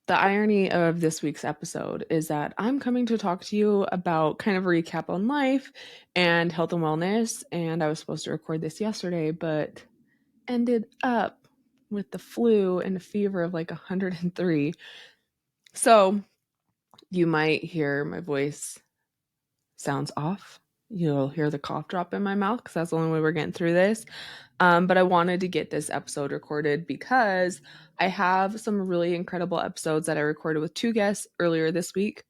The irony of this week's episode is that I'm coming to talk to you about kind of a recap on life and health and wellness. And I was supposed to record this yesterday, but ended up with the flu and a fever of like 103. So you might hear my voice sounds off. You'll hear the cough drop in my mouth because that's the only way we're getting through this. But I wanted to get this episode recorded because I have some really incredible episodes that I recorded with two guests earlier this week.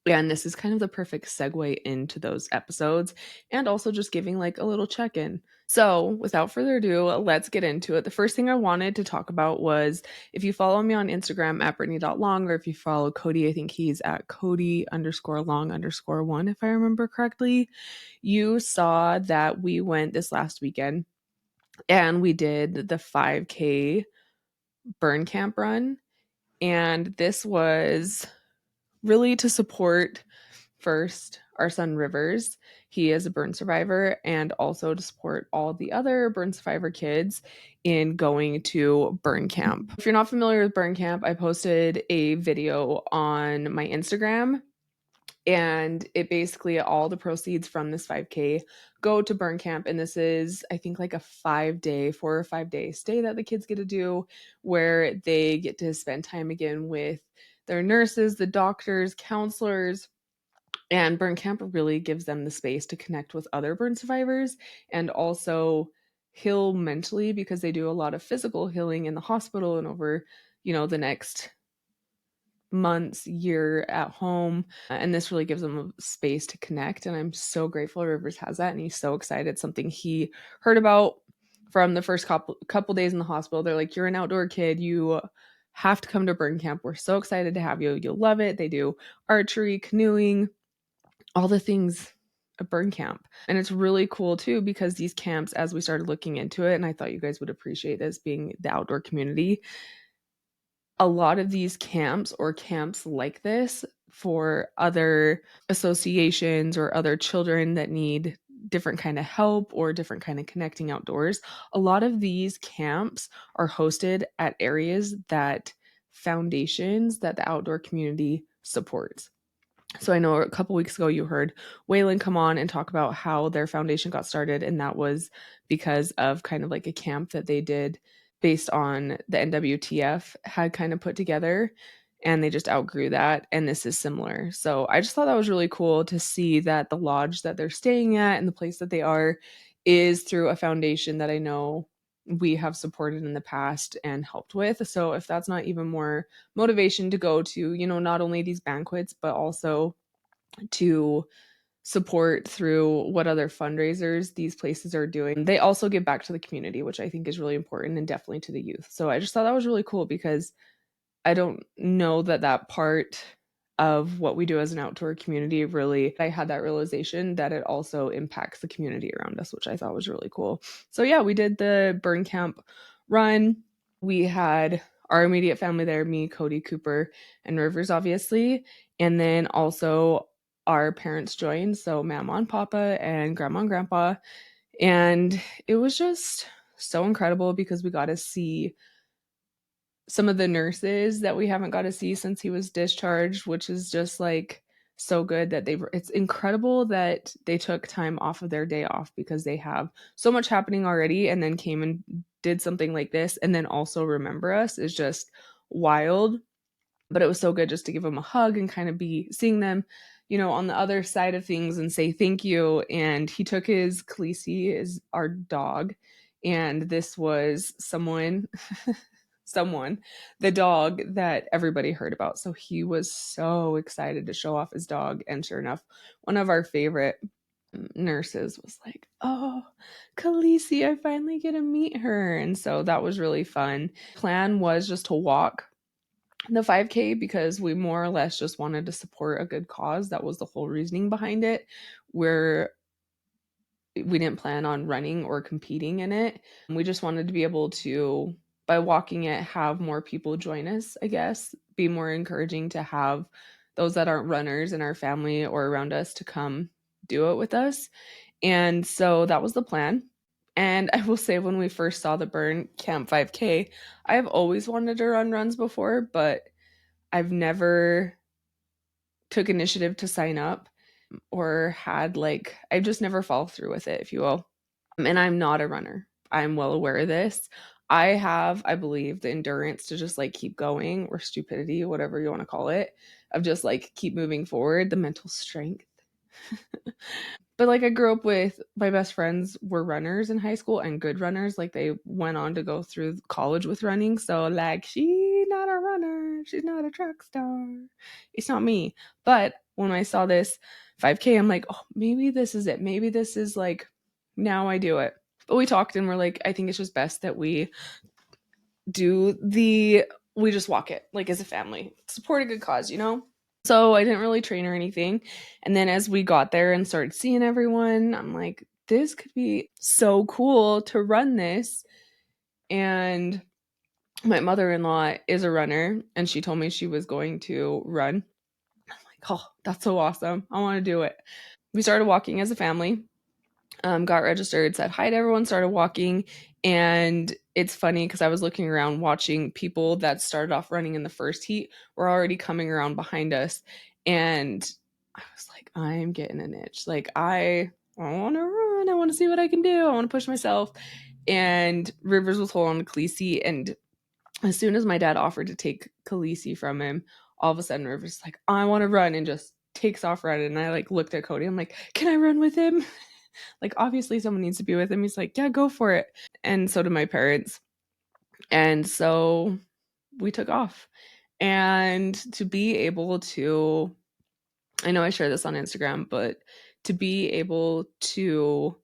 And this is kind of the perfect segue into those episodes and also just giving like a little check in. So, without further ado, let's get into it. The first thing I wanted to talk about was if you follow me on Instagram at Brittney.long, or if you follow Cody, I think he's at Cody_long_1, if I remember correctly, you saw that we went this last weekend and we did the 5K burn camp run. And this was really to support first our son Rivers. He is a burn survivor, and also to support all the other burn survivor kids in going to burn camp. If you're not familiar with burn camp, I posted a video on my Instagram, and it basically all the proceeds from this 5K go to burn camp. And this is, I think, like a 4 or 5 day stay that the kids get to do, where they get to spend time again with their nurses, the doctors, counselors. And burn camp really gives them the space to connect with other burn survivors and also heal mentally, because they do a lot of physical healing in the hospital and over, the next months, year at home. And this really gives them a space to connect. And I'm so grateful Rivers has that. And he's so excited. Something he heard about from the first couple days in the hospital. They're like, "You're an outdoor kid. You have to come to burn camp. We're so excited to have you. You'll love it." They do archery, canoeing, all the things at burn camp. And it's really cool too, because these camps, as we started looking into it, and I thought you guys would appreciate this being the outdoor community, a lot of these camps or camps like this for other associations or other children that need different kind of help or different kind of connecting outdoors, a lot of these camps are hosted at areas that foundations that the outdoor community supports. So I know a couple weeks ago you heard Waylon come on and talk about how their foundation got started, and that was because of kind of like a camp that they did based on the NWTF had kind of put together, and they just outgrew that, and this is similar. So I just thought that was really cool to see that the lodge that they're staying at and the place that they are is through a foundation that I know we have supported in the past and helped with. So if that's not even more motivation to go to, not only these banquets, but also to support through what other fundraisers these places are doing. They also give back to the community, which I think is really important, and definitely to the youth. So I just thought that was really cool, because I don't know that part of what we do as an outdoor community really, I had that realization that it also impacts the community around us, which I thought was really cool. So yeah, we did the burn camp run. We had our immediate family there, me, Cody, Cooper, and Rivers, obviously. And then also our parents joined. So Mama and Papa and Grandma and Grandpa. And it was just so incredible because we got to see some of the nurses that we haven't got to see since he was discharged, which is just like so good that it's incredible that they took time off of their day off, because they have so much happening already, and then came and did something like this and then also remember us is just wild. But it was so good just to give them a hug and kind of be seeing them, on the other side of things, and say thank you. And he took his Khaleesi, is our dog, and this was someone someone, the dog that everybody heard about. So he was so excited to show off his dog. And sure enough, one of our favorite nurses was like, "Oh, Khaleesi, I finally get to meet her." And so that was really fun. Plan was just to walk the 5K because we more or less just wanted to support a good cause. That was the whole reasoning behind it. We didn't plan on running or competing in it. We just wanted to be able to, by walking it, have more people join us, I guess, be more encouraging to have those that aren't runners in our family or around us to come do it with us. And so that was the plan. And I will say, when we first saw the Burn Camp 5K, I have always wanted to run runs before, but I've never took initiative to sign up or had like I've just never followed through with it, if you will. And I'm not a runner. I'm well aware of this. I have, I believe, the endurance to just like keep going, or stupidity, whatever you want to call it, of just like keep moving forward, the mental strength. But like I grew up with my best friends were runners in high school and good runners. Like they went on to go through college with running. So like she's not a runner. She's not a track star. It's not me. But when I saw this 5K, I'm like, oh, maybe this is it. Maybe this is like now I do it. But we talked and we're like, I think it's just best that do the we just walk it like as a family. Support a good cause, you know? So I didn't really train or anything. And then as we got there and started seeing everyone, I'm like, this could be so cool to run this. And my mother-in-law is a runner and she told me she was going to run. I'm like, oh, that's so awesome. I want to do it. We started walking as a family, got registered, said hi to everyone, started walking. And it's funny because I was looking around watching people that started off running in the first heat were already coming around behind us. And I was like, I'm getting an itch. Like, I want to run. I want to see what I can do. I want to push myself. And Rivers was holding on to Khaleesi. And as soon as my dad offered to take Khaleesi from him, all of a sudden Rivers is like, I want to run, and just takes off running. And I like looked at Cody. I'm like, can I run with him? Like, obviously someone needs to be with him. He's like, yeah, go for it. And so did my parents. And so we took off. And to be able to, I know I share this on Instagram, but to be able to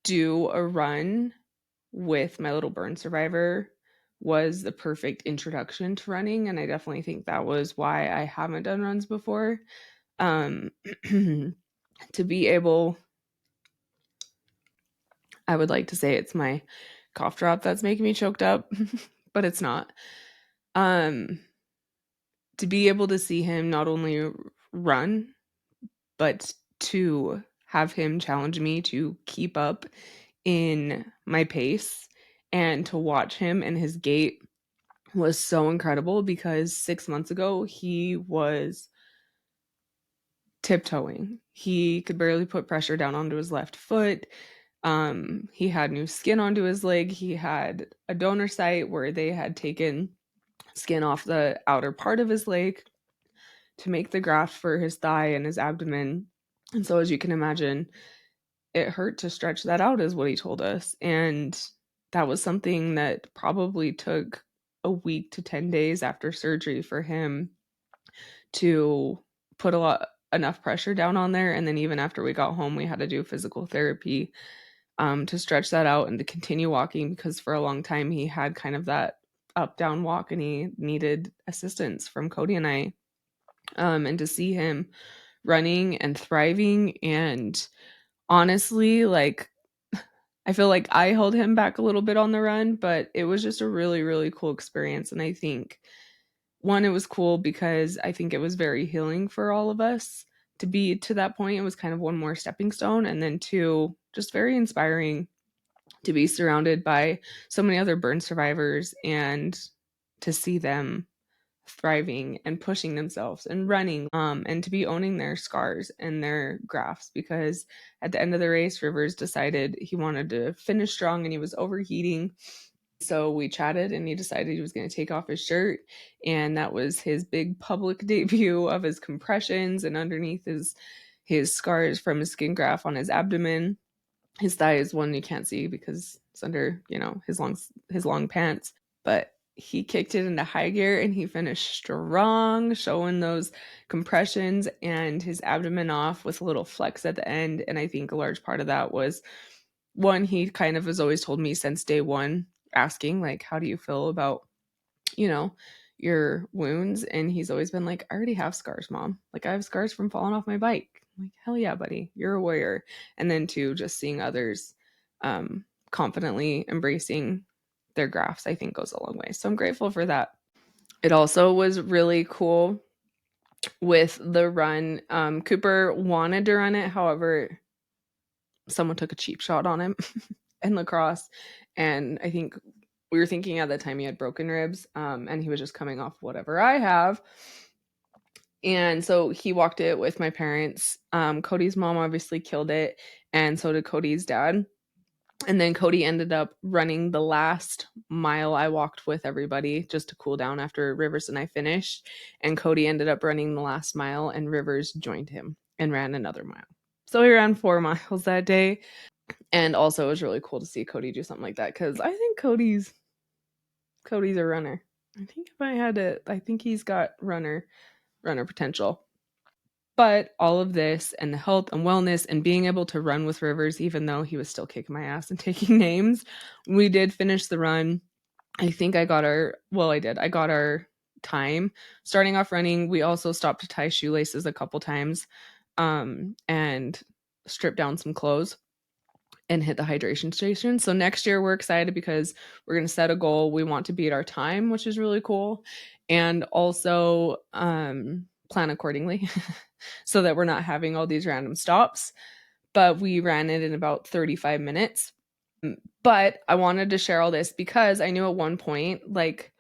do a run with my little burn survivor was the perfect introduction to running. And I definitely think that was why I haven't done runs before. Um, to be able, I would like to say it's my cough drop that's making me choked up, but it's not. Um, to be able to see him not only run, but to have him challenge me to keep up in my pace and to watch him and his gait was so incredible because 6 months ago he was tiptoeing. He could barely put pressure down onto his left foot. He had new skin onto his leg. He had a donor site where they had taken skin off the outer part of his leg to make the graft for his thigh and his abdomen. And so, as you can imagine, it hurt to stretch that out, is what he told us. And that was something that probably took a week to 10 days after surgery for him to put enough pressure down on there. And then even after we got home, we had to do physical therapy to stretch that out and to continue walking because for a long time he had kind of that up down walk and he needed assistance from Cody and I. And to see him running and thriving, and honestly, like, I feel like I held him back a little bit on the run, but it was just a really, really cool experience. And I think one, it was cool because I think it was very healing for all of us to be to that point. It was kind of one more stepping stone. And then two, just very inspiring to be surrounded by so many other burn survivors and to see them thriving and pushing themselves and running, and to be owning their scars and their grafts, because at the end of the race Rivers decided he wanted to finish strong and he was overheating. So we chatted and he decided he was going to take off his shirt, and that was his big public debut of his compressions, and underneath his scars from his skin graft on his abdomen. His thigh is one you can't see because it's under, his long pants. But he kicked it into high gear and he finished strong, showing those compressions and his abdomen off with a little flex at the end. And I think a large part of that was one, he kind of has always told me since day one, asking, like, how do you feel about, you know, your wounds? And he's always been like, I already have scars, Mom. Like, I have scars from falling off my bike. I'm like, hell yeah, buddy, you're a warrior. And then two, just seeing others confidently embracing their grafts, I think goes a long way. So I'm grateful for that. It also was really cool with the run. Cooper wanted to run it, however, someone took a cheap shot on him in lacrosse, and I think we were thinking at the time he had broken ribs, and he was just coming off whatever I have. And so he walked it with my parents. Cody's mom obviously killed it, and so did Cody's dad. And then Cody ended up running the last mile I walked with everybody just to cool down after Rivers and I finished. And Cody ended up running the last mile, and Rivers joined him and ran another mile. So he ran 4 miles that day. And also, it was really cool to see Cody do something like that because I think Cody's a runner. I think if I had to, I think he's got runner potential. But all of this and the health and wellness and being able to run with Rivers, even though he was still kicking my ass and taking names, we did finish the run. I think I got I did. I got our time starting off running. We also stopped to tie shoelaces a couple times, and strip down some clothes and hit the hydration station. So next year we're excited because we're going to set a goal. We want to beat our time, which is really cool. And also plan accordingly so that we're not having all these random stops. But we ran it in about 35 minutes. But I wanted to share all this because I knew at one point, like,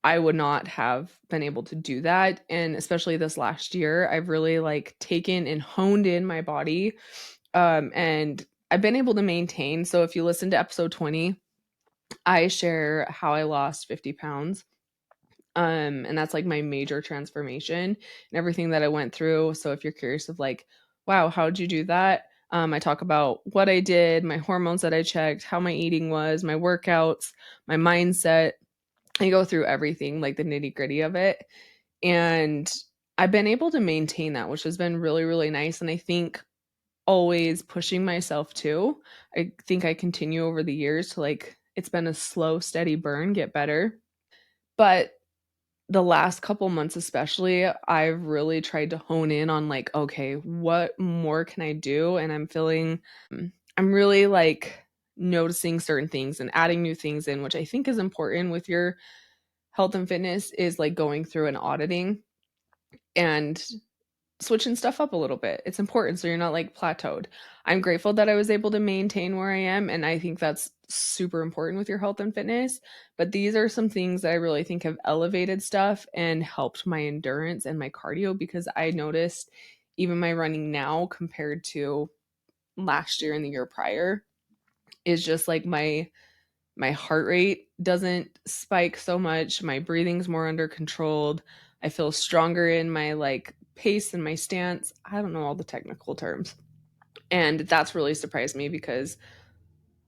I would not have been able to do that. And especially this last year, I've really like taken and honed in my body. And I've been able to maintain. So if you listen to episode 20, I share how I lost 50 pounds. And that's like my major transformation and everything that I went through. So if you're curious of like, wow, how'd you do that? I talk about what I did, my hormones that I checked, how my eating was, my workouts, my mindset. I go through everything, like the nitty gritty of it. And I've been able to maintain that, which has been really, really nice. And I think always pushing myself too. I think I continue over the years to like, it's been a slow, steady burn, get better. But the last couple months, especially, I've really tried to hone in on like, okay, what more can I do? And I'm really like noticing certain things and adding new things in, which I think is important with your health and fitness is like going through and auditing and switching stuff up a little bit. It's important so you're not like plateaued. I'm grateful that I was able to maintain where I am, and I think that's super important with your health and fitness. But these are some things that I really think have elevated stuff and helped my endurance and my cardio because I noticed even my running now compared to last year and the year prior is just like my heart rate doesn't spike so much. My breathing's more under controlled. I feel stronger in my like pace and my stance. I don't know all the technical terms. And that's really surprised me because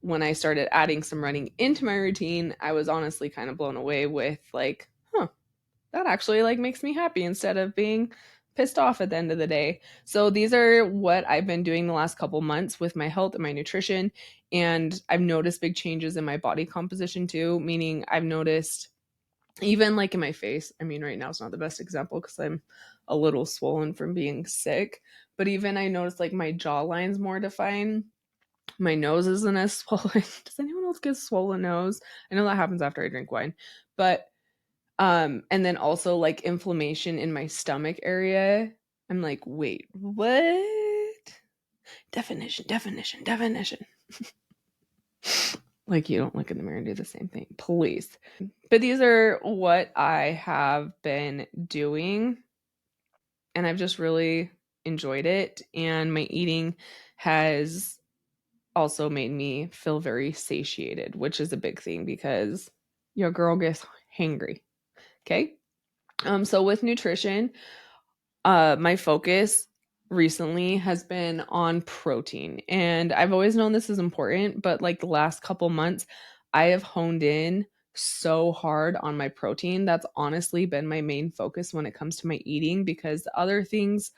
when I started adding some running into my routine, I was honestly kind of blown away with like, that actually like makes me happy instead of being pissed off at the end of the day. So these are what I've been doing the last couple months with my health and my nutrition. And I've noticed big changes in my body composition too, meaning I've noticed even like in my face. I mean, right now it's not the best example because I'm a little swollen from being sick, but even I noticed like my jawline's more defined. My nose isn't as swollen. Does anyone else get swollen nose? I know that happens after I drink wine, but and then also like inflammation in my stomach area. I'm like, wait, what? Definition. Like, you don't look in the mirror and do the same thing, please. But these are what I have been doing, and I've just really enjoyed it. And my eating has also made me feel very satiated, which is a big thing because your girl gets hangry. Okay. So with nutrition, my focus recently has been on protein. And I've always known this is important, but like the last couple months, I have honed in so hard on my protein. That's honestly been my main focus when it comes to my eating because the other things,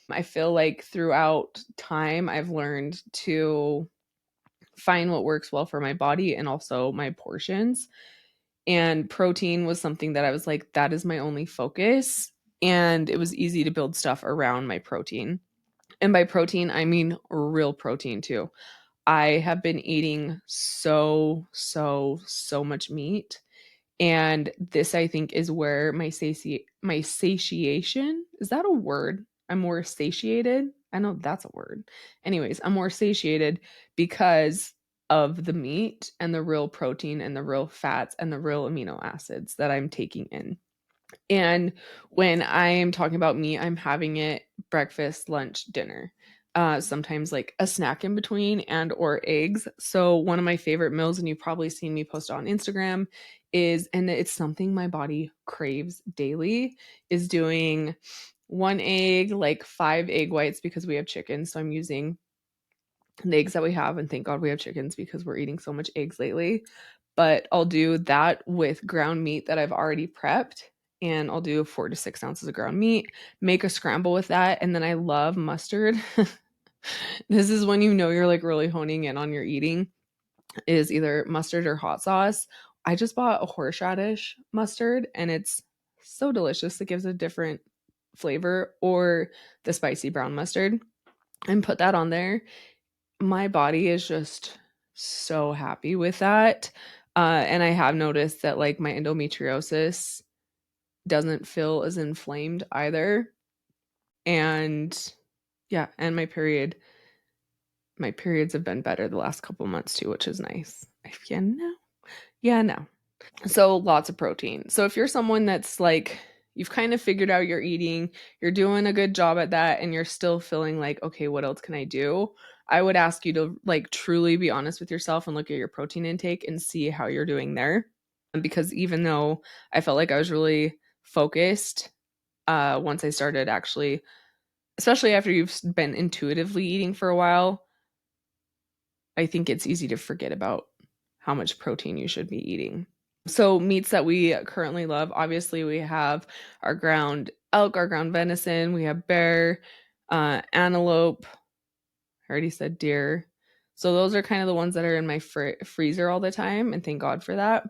I feel like throughout time, I've learned to find what works well for my body and also my portions. And protein was something that I was like, that is my only focus. And it was easy to build stuff around my protein. And by protein, I mean real protein too. I have been eating so much meat. And this, I think, is where my satiation, is that a word? I'm more satiated. I know that's a word. Anyways, I'm more satiated because of the meat and the real protein and the real fats and the real amino acids that I'm taking in. And when I am talking about meat, I'm having it breakfast, lunch, dinner. Sometimes like a snack in between and or eggs. So one of my favorite meals, and you've probably seen me post on Instagram, is, and it's something my body craves daily, is doing one egg, like 5 egg whites because we have chickens. So I'm using the eggs that we have, and thank God we have chickens because we're eating so much eggs lately. But I'll do that with ground meat that I've already prepped, and I'll do 4 to 6 ounces of ground meat, make a scramble with that, and then I love mustard. This is when you know you're like really honing in on your eating, is either mustard or hot sauce. I just bought a horseradish mustard and it's so delicious. It gives a different flavor, or the spicy brown mustard, and put that on there. My body is just so happy with that. And I have noticed that like my endometriosis doesn't feel as inflamed either. And yeah, and my periods have been better the last couple months too, which is nice. If you know. Yeah, no. So lots of protein. So if you're someone that's like, you've kind of figured out your eating, you're doing a good job at that, and you're still feeling like, okay, what else can I do? I would ask you to like truly be honest with yourself and look at your protein intake and see how you're doing there. Because even though I felt like I was really focused, once I started actually, especially after you've been intuitively eating for a while, I think it's easy to forget about how much protein you should be eating. So meats that we currently love, obviously we have our ground elk, our ground venison, we have bear, antelope. I already said deer. So those are kind of the ones that are in my freezer all the time, and thank God for that.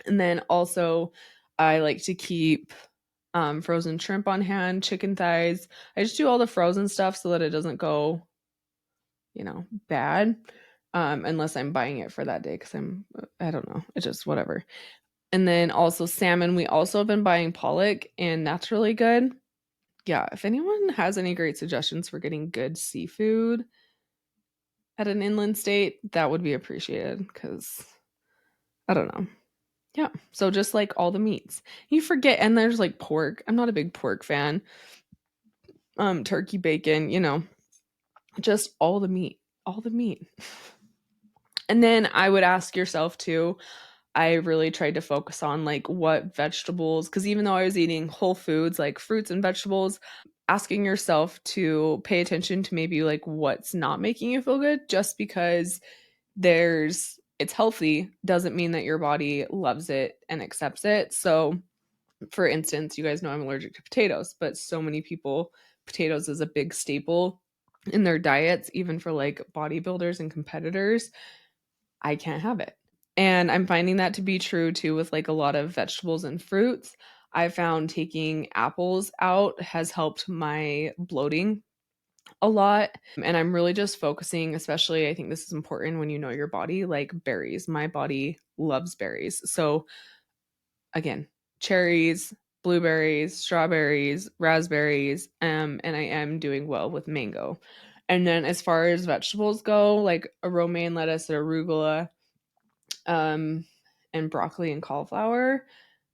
And then also I like to keep frozen shrimp on hand, chicken thighs. I just do all the frozen stuff so that it doesn't go, bad. Unless I'm buying it for that day because I don't know, it's just whatever. And then also salmon. We also have been buying pollock, and that's really good. Yeah, if anyone has any great suggestions for getting good seafood at an inland state, that would be appreciated because I don't know. Yeah, so just like all the meats. You forget, and there's like pork. I'm not a big pork fan. Turkey, bacon, just all the meat. All the meat. And then I would ask yourself too, I really tried to focus on like what vegetables, because even though I was eating whole foods like fruits and vegetables, asking yourself to pay attention to maybe like what's not making you feel good. Just because it's healthy doesn't mean that your body loves it and accepts it. So for instance, you guys know I'm allergic to potatoes, but so many people, potatoes is a big staple in their diets, even for like bodybuilders and competitors. I can't have it. And I'm finding that to be true too with like a lot of vegetables and fruits. I found taking apples out has helped my bloating a lot. And I'm really just focusing, especially, I think this is important when you know your body, like berries. My body loves berries. So again, cherries, blueberries, strawberries, raspberries, and I am doing well with mango. And then as far as vegetables go, like a romaine lettuce or arugula, um, and broccoli and cauliflower,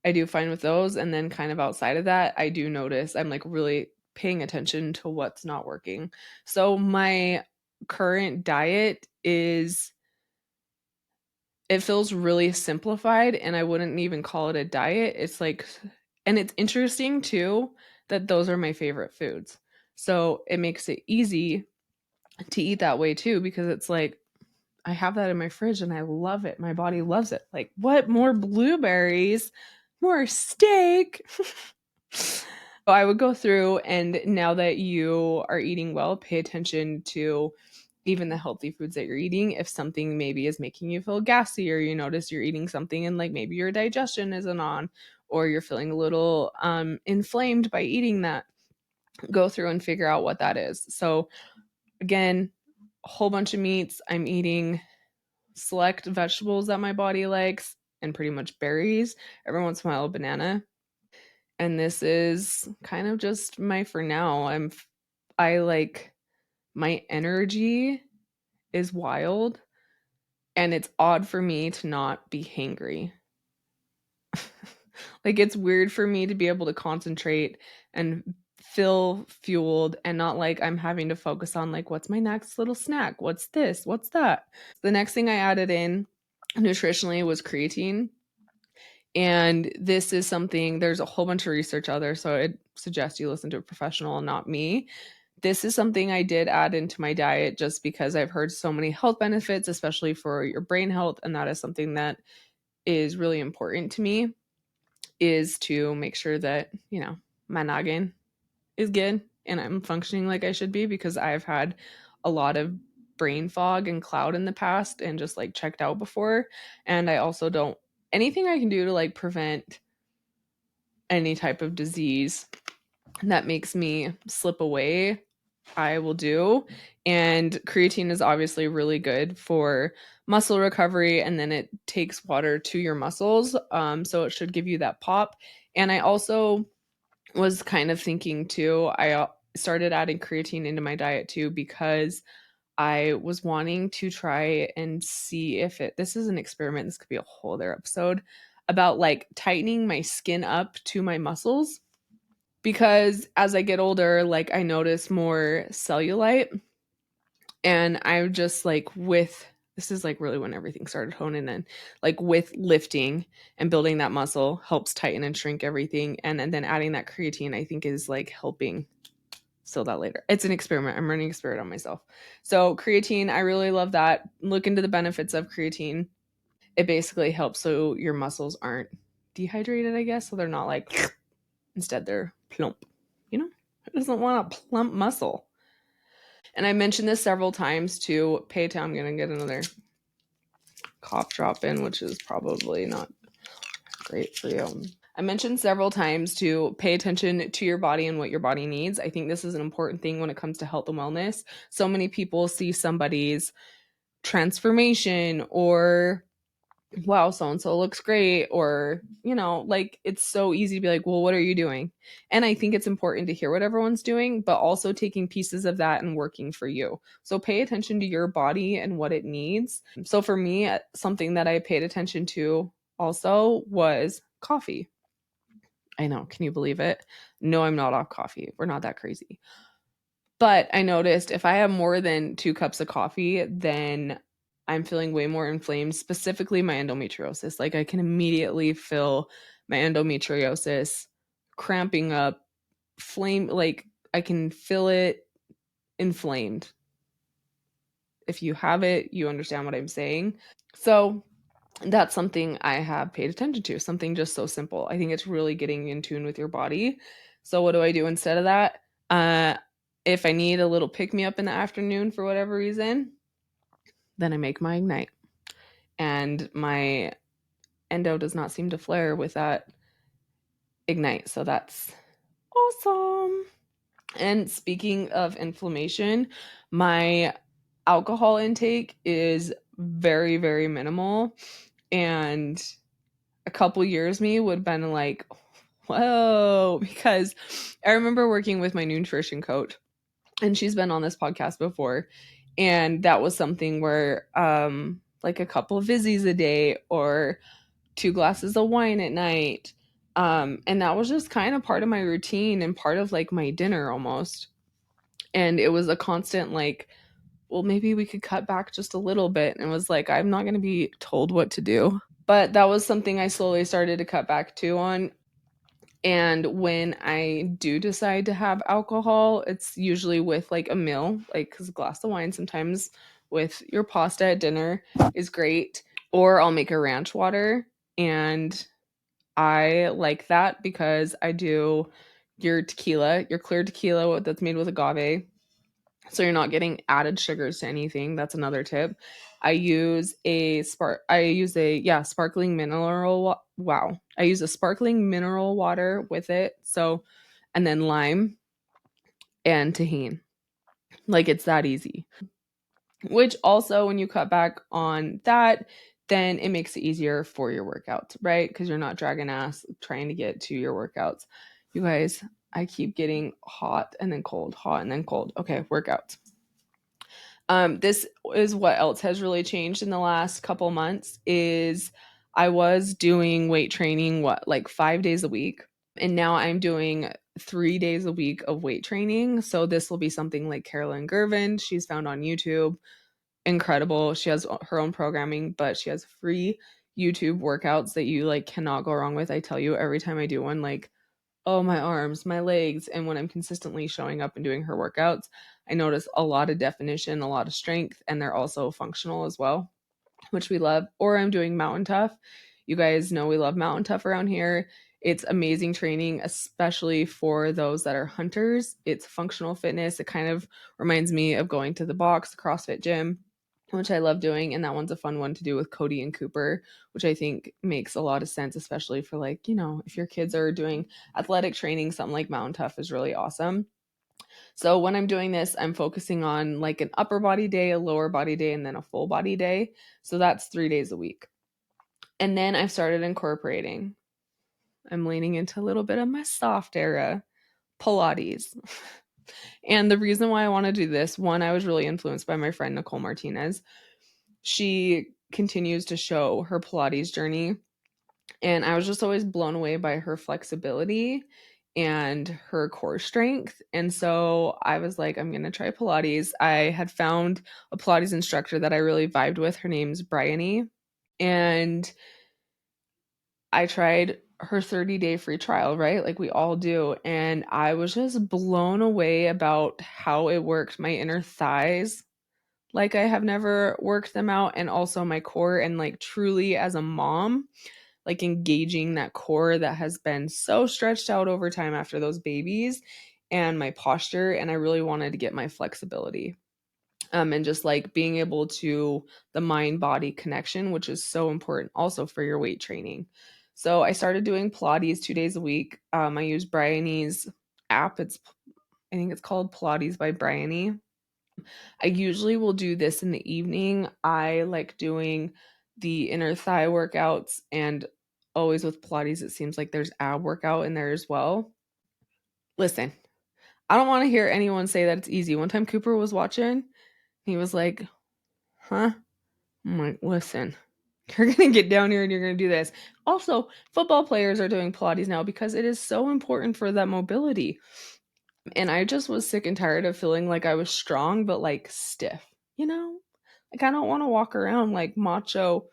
I do fine with those. And then kind of outside of that, I do notice I'm like really paying attention to what's not working. So my current diet is, it feels really simplified, and I wouldn't even call it a diet. It's like, and it's interesting too that those are my favorite foods. So it makes it easy to eat that way too, because it's like I have that in my fridge and I love it. My body loves it. Like, what more blueberries? More steak. So I would go through, and now that you are eating well, pay attention to even the healthy foods that you're eating. If something maybe is making you feel gassy, or you notice you're eating something and like maybe your digestion isn't on, or you're feeling a little inflamed by eating that, go through and figure out what that is. So again, a whole bunch of meats. I'm eating select vegetables that my body likes, and pretty much berries. Every once in a while, a banana. And this is kind of just my for now. I like, my energy is wild. And it's odd for me to not be hangry. Like, it's weird for me to be able to concentrate and feel fueled and not like I'm having to focus on like, what's my next little snack? What's this? What's that? The next thing I added in nutritionally was creatine. And this is something, there's a whole bunch of research out there, so I'd suggest you listen to a professional and not me. This is something I did add into my diet just because I've heard so many health benefits, especially for your brain health. And that is something that is really important to me, is to make sure that, my noggin is good and I'm functioning like I should be, because I've had a lot of brain fog and cloud in the past and just like checked out before. And I also don't, anything I can do to like prevent any type of disease that makes me slip away, I will do. And creatine is obviously really good for muscle recovery, and then it takes water to your muscles. So it should give you that pop. And I also was kind of thinking too, I started adding creatine into my diet too, because I was wanting to try and see if this is an experiment. This could be a whole other episode about like tightening my skin up to my muscles, because as I get older, like I notice more cellulite, and I'm just like, with this is like really when everything started honing in, like with lifting and building that muscle helps tighten and shrink everything, and then adding that creatine I think is like helping seal that later. It's an experiment. I'm running an experiment on myself. So creatine, I really love that. Look into the benefits of creatine. It basically helps so your muscles aren't dehydrated, I guess, so they're not like instead they're plump. Who doesn't want a plump muscle? And I mentioned this several times to pay attention. I'm going to get another cough drop in, which is probably not great for you. I mentioned several times to pay attention to your body and what your body needs. I think this is an important thing when it comes to health and wellness. So many people see somebody's transformation or, wow, so and so looks great, or, like it's so easy to be like, well, what are you doing? And I think it's important to hear what everyone's doing, but also taking pieces of that and working for you. So pay attention to your body and what it needs. So for me, something that I paid attention to also was coffee. I know, can you believe it? No, I'm not off coffee. We're not that crazy. But I noticed if I have more than 2 cups of coffee, then I'm feeling way more inflamed, specifically my endometriosis. Like I can immediately feel my endometriosis cramping up, flame, like I can feel it inflamed. If you have it, you understand what I'm saying. So that's something I have paid attention to, something just so simple. I think it's really getting in tune with your body. So what do I do instead of that? Uh, if I need a little pick me up in the afternoon for whatever reason, then I make my Ignite. And my endo does not seem to flare with that Ignite. So that's awesome. And speaking of inflammation, my alcohol intake is very, very minimal. And a couple years me would have been like, whoa, because I remember working with my nutrition coach, and she's been on this podcast before, and that was something where like a couple of Vizzies a day or 2 glasses of wine at night, and that was just kind of part of my routine and part of like my dinner almost. And it was a constant like, well, maybe we could cut back just a little bit. And it was like, I'm not going to be told what to do. But that was something I slowly started to cut back to on. And when I do decide to have alcohol, it's usually with like a meal, like because a glass of wine sometimes with your pasta at dinner is great. Or I'll make a ranch water. And I like that because I do your tequila, your clear tequila that's made with agave. So you're not getting added sugars to anything. That's another tip. I use a sparkling mineral. Wow. I use a sparkling mineral water with it. So, and then lime and tahini. Like it's that easy. Which also, when you cut back on that, then it makes it easier for your workouts, right? Because you're not dragging ass trying to get to your workouts. You guys, I keep getting hot and then cold, hot and then cold. Okay, workouts. This is what else has really changed in the last couple months is I was doing weight training, like 5 days a week. And now I'm doing 3 days a week of weight training. So this will be something like Carolyn Gervin. She's found on YouTube. Incredible. She has her own programming, but she has free YouTube workouts that you like cannot go wrong with. I tell you, every time I do one, like, oh, my arms, my legs. And when I'm consistently showing up and doing her workouts, I notice a lot of definition, a lot of strength, and they're also functional as well, which we love. Or I'm doing Mountain Tough. You guys know we love Mountain Tough around here. It's amazing training, especially for those that are hunters. It's functional fitness. It kind of reminds me of going to the box, the CrossFit gym, which I love doing. And that one's a fun one to do with Cody and Cooper, which I think makes a lot of sense, especially for like, if your kids are doing athletic training, something like Mountain Tough is really awesome. So when I'm doing this, I'm focusing on like an upper body day, a lower body day, and then a full body day. So that's 3 days a week. And then I've started incorporating. I'm leaning into a little bit of my soft era, Pilates. And the reason why I want to do this, one, I was really influenced by my friend Nicole Martinez. She continues to show her Pilates journey. And I was just always blown away by her flexibility and her core strength. And so I was like, I'm going to try Pilates. I had found a Pilates instructor that I really vibed with. Her name's Brittney. And I tried her 30-day free trial, right? Like we all do. And I was just blown away about how it worked my inner thighs. Like I have never worked them out, and also my core, and like truly as a mom, like engaging that core that has been so stretched out over time after those babies, and my posture. And I really wanted to get my flexibility. And just like being able to the mind body connection, which is so important also for your weight training. So I started doing Pilates 2 days a week. I use Brittney's app. I think it's called Pilates by Brittney. I usually will do this in the evening. I like doing the inner thigh workouts, and always with Pilates, it seems like there's ab workout in there as well. Listen, I don't want to hear anyone say that it's easy. One time Cooper was watching, he was like, huh? I'm like, listen, you're going to get down here and you're going to do this. Also, football players are doing Pilates now because it is so important for that mobility. And I just was sick and tired of feeling like I was strong, but like stiff, you know? Like I don't want to walk around like macho,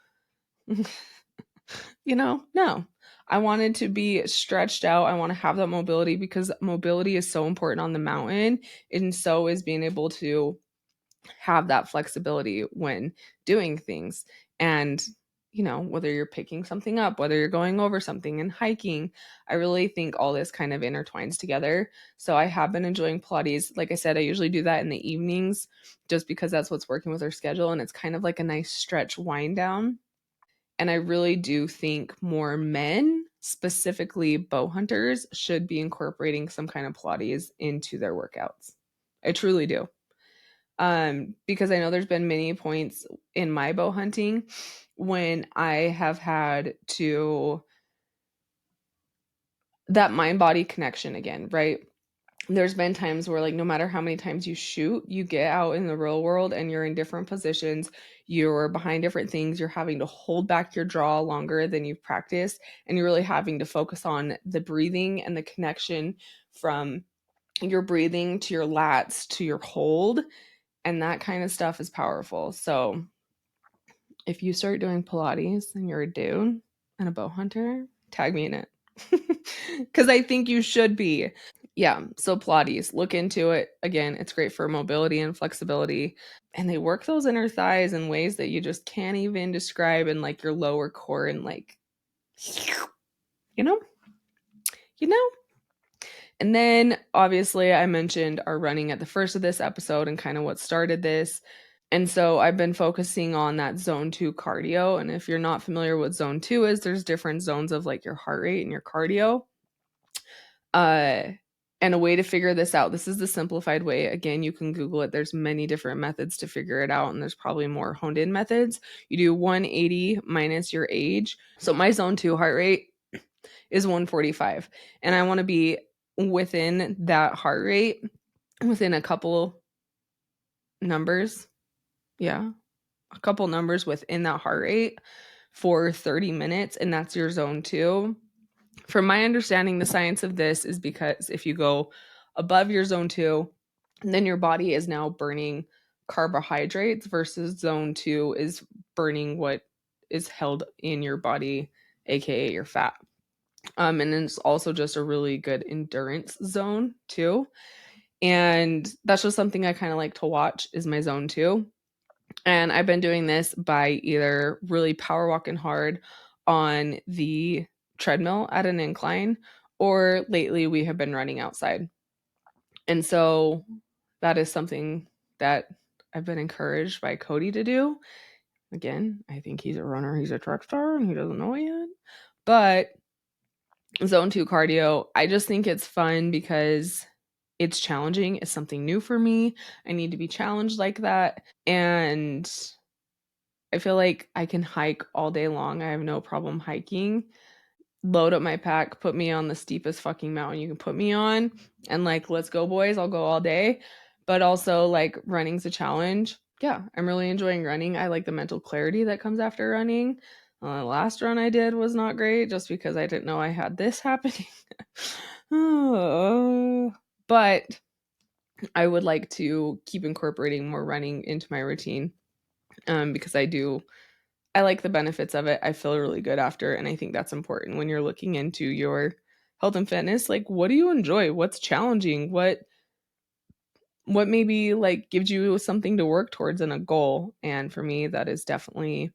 No. I wanted to be stretched out. I want to have that mobility because mobility is so important on the mountain. And so is being able to have that flexibility when doing things. And, whether you're picking something up, whether you're going over something and hiking, I really think all this kind of intertwines together. So I have been enjoying Pilates. Like I said, I usually do that in the evenings just because that's what's working with our schedule. And it's kind of like a nice stretch wind down. And I really do think more men, specifically bow hunters, should be incorporating some kind of Pilates into their workouts. I truly do. Because I know there's been many points in my bow hunting when I have had to that mind body connection again, right? There's been times where like no matter how many times you shoot, you get out in the real world and you're in different positions, you're behind different things, you're having to hold back your draw longer than you've practiced, and you're really having to focus on the breathing and the connection from your breathing to your lats to your hold, and that kind of stuff is powerful. So if you start doing Pilates and you're a dude and a bow hunter, tag me in it. Because I think you should be. Yeah, so Pilates, look into it. Again, it's great for mobility and flexibility. And they work those inner thighs in ways that you just can't even describe, in like your lower core, and like, you know? You know? And then obviously I mentioned our running at the first of this episode and kind of what started this. And so I've been focusing on that zone 2 cardio. And if you're not familiar with zone 2 is, there's different zones of like your heart rate and your cardio. And a way to figure this out. This is the simplified way. Again, you can Google it. There's many different methods to figure it out, and there's probably more honed in methods. You do 180 minus your age. So my zone 2 heart rate is 145, and I want to be within that heart rate within a couple numbers. yeah, a couple numbers within that heart rate for 30 minutes, and that's your zone 2. From my understanding, the science of this is because if you go above your zone 2, then your body is now burning carbohydrates versus zone 2 is burning what is held in your body, aka your fat. And then it's also just a really good endurance zone too. And that's just something I kind of like to watch is my zone 2. And I've been doing this by either really power walking hard on the treadmill at an incline, or lately we have been running outside. And so that is something that I've been encouraged by Cody to do. Again, I think he's a runner, he's a track star, and he doesn't know it yet. But zone 2 cardio, I just think it's fun because it's challenging. It's something new for me. I need to be challenged like that. And I feel like I can hike all day long. I have no problem hiking. Load up my pack, put me on the steepest fucking mountain you can put me on, and like, let's go, boys. I'll go all day. But also, like, running's a challenge. Yeah, I'm really enjoying running. I like the mental clarity that comes after running. The last run I did was not great just because I didn't know I had this happening. But I would like to keep incorporating more running into my routine because I like the benefits of it. I feel really good after, and I think that's important when you're looking into your health and fitness. Like, what do you enjoy? What's challenging? What maybe like gives you something to work towards and a goal? And for me, that is definitely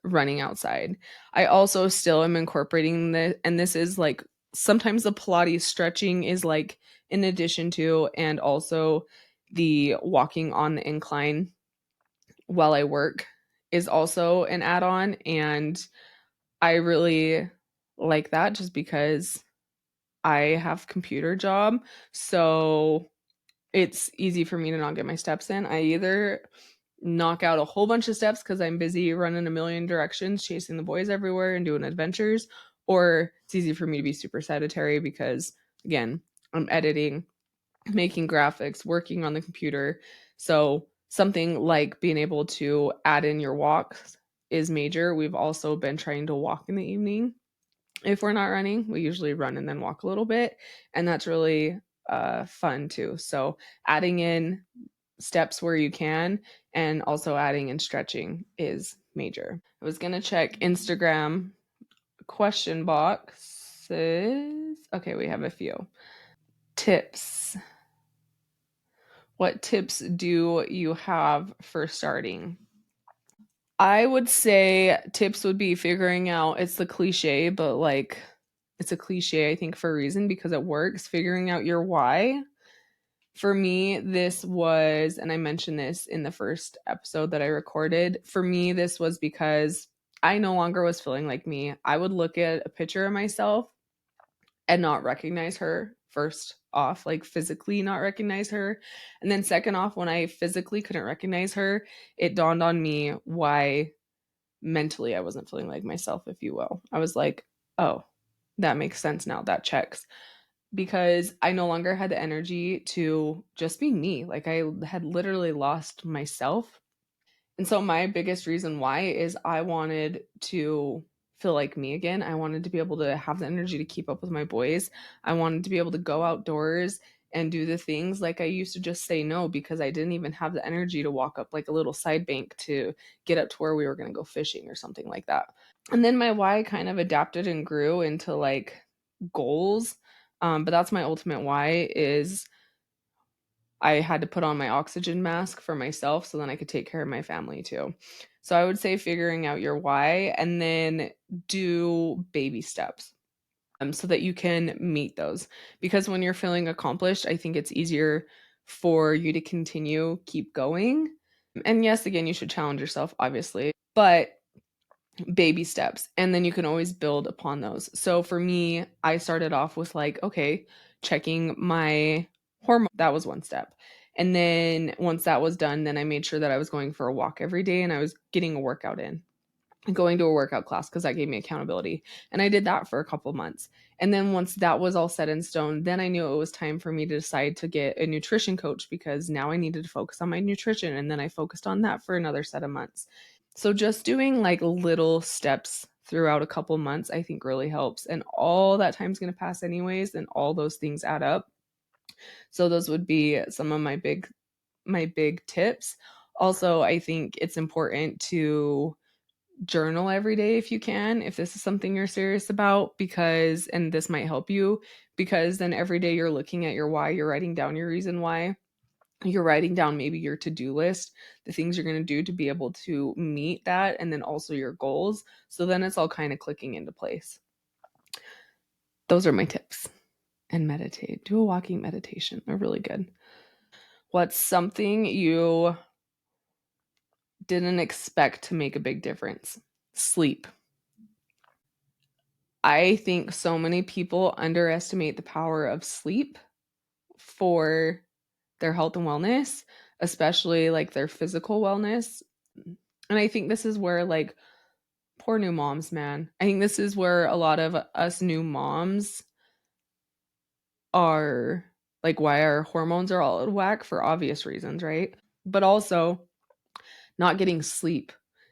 running outside. I also still am incorporating the, and this is like sometimes the Pilates stretching is like in addition to, and also the walking on the incline while I work is also an add-on. And I really like that just because I have computer job. So it's easy for me to not get my steps in. I either knock out a whole bunch of steps because I'm busy running a million directions, chasing the boys everywhere and doing adventures, or it's easy for me to be super sedentary because, again, I'm editing, making graphics, working on the computer. So something like being able to add in your walks is major. We've also been trying to walk in the evening. If we're not running, we usually run and then walk a little bit, and that's really fun too. So adding in steps where you can and also adding in stretching is major. I was going to check Instagram question boxes. Okay, we have a few. Tips. What tips do you have for starting? I would say tips would be figuring out, it's the cliche, but like it's a cliche, I think, for a reason because it works. Figuring out your why. For me, this was, and I mentioned this in the first episode that I recorded. For me, this was because I no longer was feeling like me. I would look at a picture of myself and not recognize her first off, like physically not recognize her. And then second off, when I physically couldn't recognize her, it dawned on me why mentally I wasn't feeling like myself, if you will. I was like, oh, that makes sense now. That checks. Because I no longer had the energy to just be me. Like I had literally lost myself. And so my biggest reason why is I wanted to feel like me again. I wanted to be able to have the energy to keep up with my boys. I wanted to be able to go outdoors and do the things like I used to just say no because I didn't even have the energy to walk up like a little side bank to get up to where we were going to go fishing or something like that. And then my why kind of adapted and grew into like goals. But that's my ultimate why is I had to put on my oxygen mask for myself so then I could take care of my family too. So I would say figuring out your why and then do baby steps so that you can meet those. Because when you're feeling accomplished, I think it's easier for you to continue, keep going. And yes, again, you should challenge yourself, obviously, but baby steps. And then you can always build upon those. So for me, I started off with like, okay, checking my hormone. That was one step. And then once that was done, then I made sure that I was going for a walk every day and I was getting a workout in. going to a workout class because that gave me accountability. And I did that for a couple months. And then once that was all set in stone, then I knew it was time for me to decide to get a nutrition coach because now I needed to focus on my nutrition. And then I focused on that for another set of months. So just doing like little steps throughout a couple months, I think really helps. And all that time's going to pass anyways, and all those things add up. So those would be some of my big tips. Also, I think it's important to journal every day if you can, if this is something you're serious about, because, and this might help you, because then every day you're looking at your why, you're writing down your reason why. You're writing down maybe your to-do list, the things you're going to do to be able to meet that, and then also your goals. So then it's all kind of clicking into place. Those are my tips. And meditate. Do a walking meditation. They're really good. What's something you didn't expect to make a big difference? Sleep. I think so many people underestimate the power of sleep for their health and wellness, especially like their physical wellness. And I think this is where, like, poor new moms, man. I think this is where a lot of us new moms are, like, why our hormones are all out of whack for obvious reasons, right? But also, not getting sleep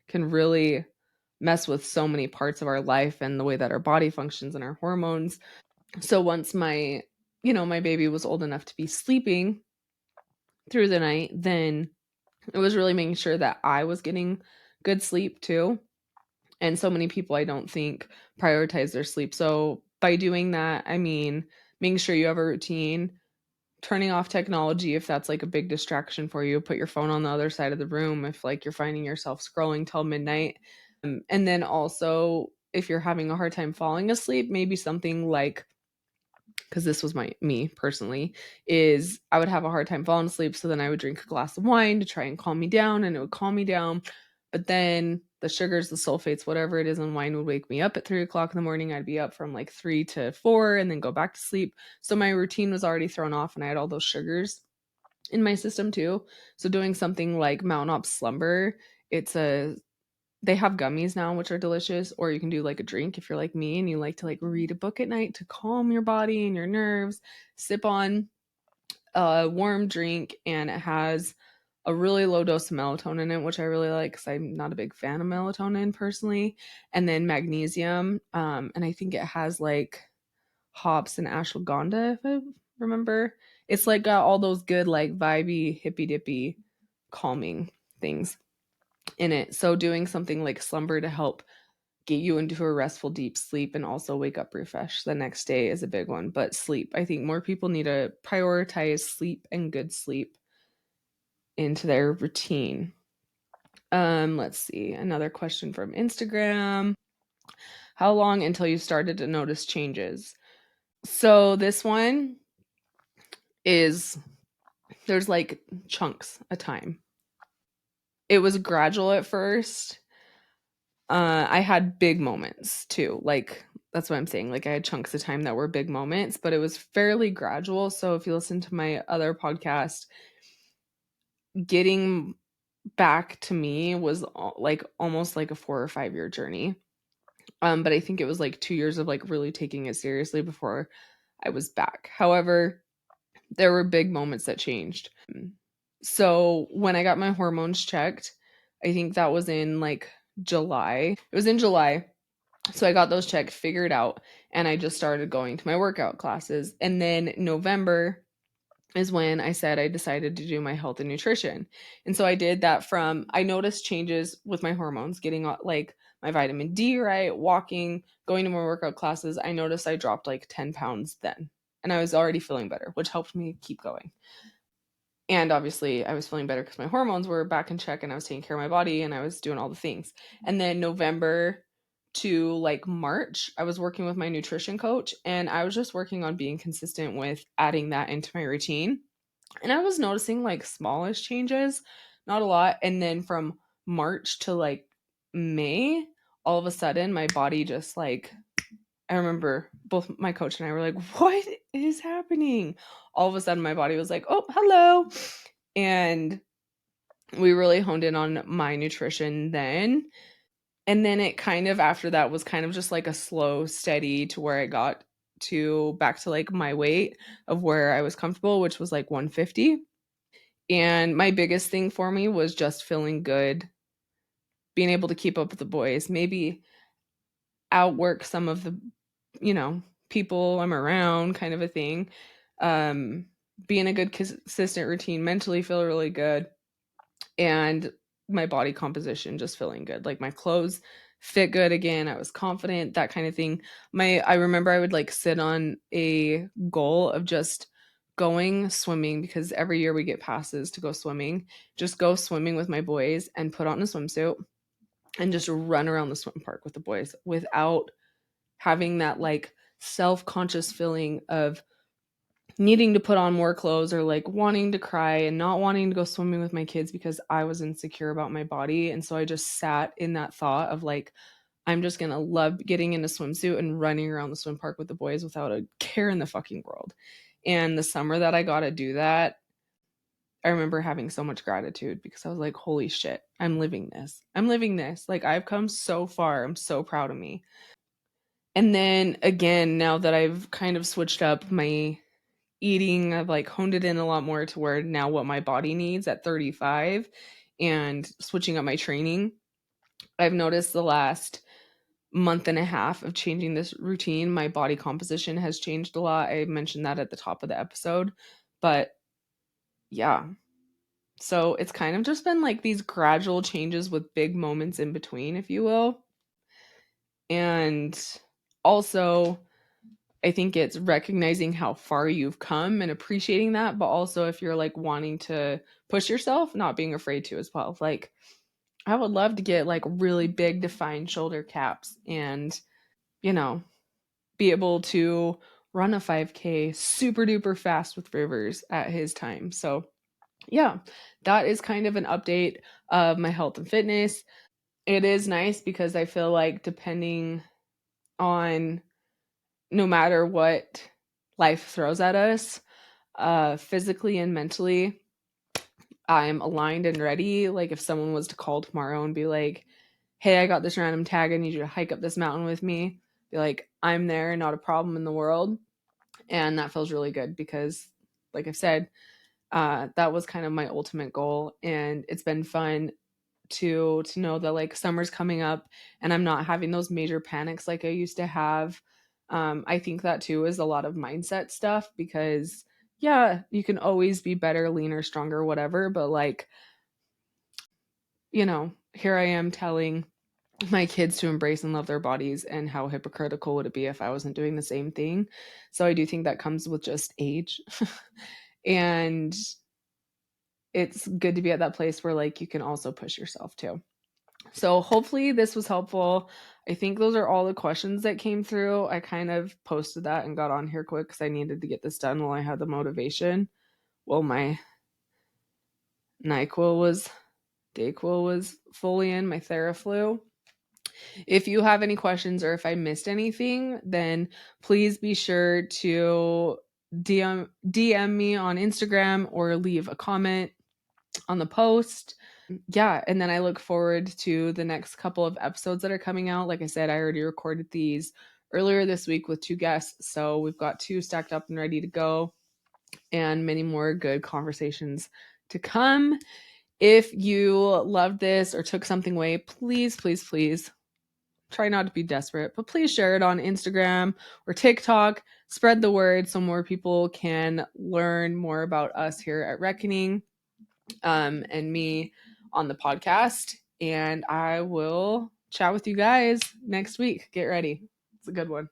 can really mess with so many parts of our life and the way that our body functions and our hormones. So once my baby was old enough to be sleeping through the night, then it was really making sure that I was getting good sleep too. And so many people, I don't think, prioritize their sleep. So by doing that, I mean making sure you have a routine, turning off technology if that's like a big distraction for you, put your phone on the other side of the room if like you're finding yourself scrolling till midnight. And then also, if you're having a hard time falling asleep, maybe something like, because this was me personally, is I would have a hard time falling asleep. So then I would drink a glass of wine to try and calm me down, and it would calm me down. But then the sugars, the sulfates, whatever it is in wine would wake me up at 3 o'clock in the morning. I'd be up from like 3 to 4 and then go back to sleep. So my routine was already thrown off, and I had all those sugars in my system too. So doing something like Mountain Op Slumber, they have gummies now, which are delicious, or you can do like a drink if you're like me and you like to like read a book at night to calm your body and your nerves. Sip on a warm drink, and it has a really low dose of melatonin in it, which I really like because I'm not a big fan of melatonin personally. And then magnesium, and I think it has like hops and ashwagandha, if I remember. It's like got all those good like vibey, hippy dippy, calming things in it. So doing something like slumber to help get you into a restful deep sleep and also wake up refreshed the next day is a big one. But sleep, I think more people need to prioritize sleep and good sleep into their routine. Let's see. Another question from Instagram. How long until you started to notice changes? So this one is, there's like chunks of time. It was gradual at first. I had big moments too. Like, that's what I'm saying. Like, I had chunks of time that were big moments, but it was fairly gradual. So if you listen to my other podcast, getting back to me was like almost like a 4 or 5 year journey. But I think it was like 2 years of like really taking it seriously before I was back. However, there were big moments that changed. So when I got my hormones checked, I think that was in like July. It was in July. So I got those checked, figured out, and I just started going to my workout classes. And then November is when I said I decided to do my health and nutrition. And so I did that. I noticed changes with my hormones, getting like my vitamin D right, walking, going to my workout classes. I noticed I dropped like 10 pounds then. And I was already feeling better, which helped me keep going. And obviously, I was feeling better because my hormones were back in check and I was taking care of my body and I was doing all the things. And then November to like March, I was working with my nutrition coach and I was just working on being consistent with adding that into my routine. And I was noticing like smallish changes, not a lot. And then from March to like May, all of a sudden, my body just like, I remember both my coach and I were like, what is happening? All of a sudden, my body was like, oh, hello. And we really honed in on my nutrition then. And then it kind of after that was kind of just like a slow, steady to where I got to back to like my weight of where I was comfortable, which was like 150. And my biggest thing for me was just feeling good, being able to keep up with the boys, maybe outwork some of the, you know, people I'm around, kind of a thing. Um, be in a good consistent routine, mentally feel really good, and my body composition just feeling good. Like my clothes fit good again. I was confident, that kind of thing. I remember I would like sit on a goal of just going swimming because every year we get passes to go swimming. Just go swimming with my boys and put on a swimsuit and just run around the swim park with the boys without having that like self-conscious feeling of needing to put on more clothes or like wanting to cry and not wanting to go swimming with my kids because I was insecure about my body. And so I just sat in that thought of like, I'm just going to love getting in a swimsuit and running around the swim park with the boys without a care in the fucking world. And the summer that I got to do that, I remember having so much gratitude because I was like, holy shit, I'm living this. I'm living this. Like, I've come so far. I'm so proud of me. And then again, now that I've kind of switched up my eating, I've like honed it in a lot more to where now what my body needs at 35 and switching up my training. I've noticed the last month and a half of changing this routine, my body composition has changed a lot. I mentioned that at the top of the episode. But yeah. So it's kind of just been like these gradual changes with big moments in between, if you will. And also, I think it's recognizing how far you've come and appreciating that, but also if you're like wanting to push yourself, not being afraid to as well. Like, I would love to get like really big defined shoulder caps and, you know, be able to run a 5K super duper fast with Rivers at his time. So, yeah, that is kind of an update of my health and fitness. It is nice because I feel like depending on no matter what life throws at us, physically and mentally, I'm aligned and ready. Like if someone was to call tomorrow and be like, hey, I got this random tag, I need you to hike up this mountain with me, be like, I'm there, not a problem in the world. And that feels really good because, like I've said, that was kind of my ultimate goal. And it's been fun to know that like summer's coming up and I'm not having those major panics like I used to have. I think that too is a lot of mindset stuff because yeah, you can always be better, leaner, stronger, whatever, but like, here I am telling my kids to embrace and love their bodies, and how hypocritical would it be if I wasn't doing the same thing? So I do think that comes with just age. And it's good to be at that place where like you can also push yourself too. So hopefully this was helpful. I think those are all the questions that came through. I kind of posted that and got on here quick because I needed to get this done while I had the motivation. Well, my Dayquil was fully in, my Theraflu. If you have any questions or if I missed anything, then please be sure to DM me on Instagram or leave a comment on the post. Yeah, and then I look forward to the next couple of episodes that are coming out. Like I said, I already recorded these earlier this week with 2 guests, so we've got 2 stacked up and ready to go, and many more good conversations to come. If you loved this or took something away, please, please, please try not to be desperate, but please share it on Instagram or TikTok. Spread the word so more people can learn more about us here at Reckoning, and me on the podcast. And I will chat with you guys next week. Get ready. It's a good one.